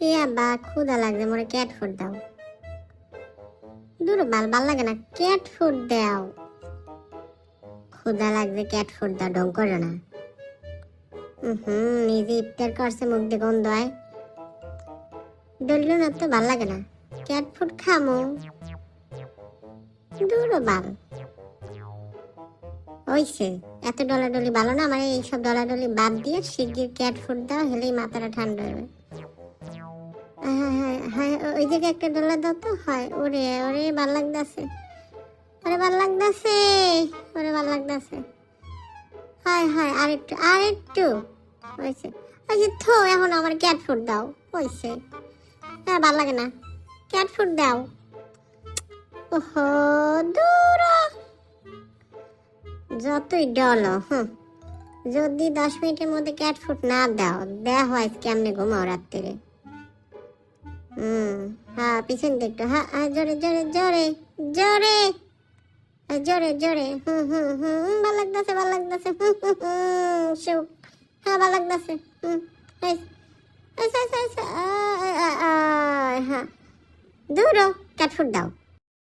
ইয়া বা ক্ষুধা লাগছে, মোরে ক্যাট ফুড দাও। দূর বাল ভাল লাগে না, ক্যাট ফুড দাও। ক্ষুধা লাগছে, ক্যাট ফুড দাও, ঢং করো না। নিজে ইফতার করছে, মুখ দিয়ে গন্ধ হয়। ডললো না তো ভাল লাগে না, ক্যাট ফুড খামো। দূর বাল হইছে, এত ডলাডলি ভালো না। আমার এইসব ডলাডলি বাদ দিয়ে শিগগির ক্যাট ফুড দাও, হেলেই মাথাটা ঠান্ডা হবে। হ্যাঁ হ্যাঁ, ওই জায়গায় একটা ডলার দাও তো। হয়, ওরে ওরে ভাল লাগতেছে, ওরে ভাল লাগতেছে, ওরে ভাল লাগতেছে। হায় হায়, আরেকটু আরেকটু হয়েছে। ওই যে থো, এখন আমার ক্যাট ফুড দাও। হয়েছে, হ্যাঁ ভাল লাগে না, ক্যাট ফুড দাও। ওহো দূর, যতই ডলো। যদি 10 মিনিটের মধ্যে ক্যাট ফুড না দাও, দেওয়া হয় কেমনে ঘুমাও রাত্রে। হ্যাঁ পিছন দিক একটু, হ্যাঁ জোরে জোরে জোরে জোরে জোরে জোরে। ভাল লাগতেছে, ভাল লাগতেছে। সুখ, হ্যাঁ ভাল লাগতেছে। হ্যাঁ দূর, ক্যাট ফুড দাও।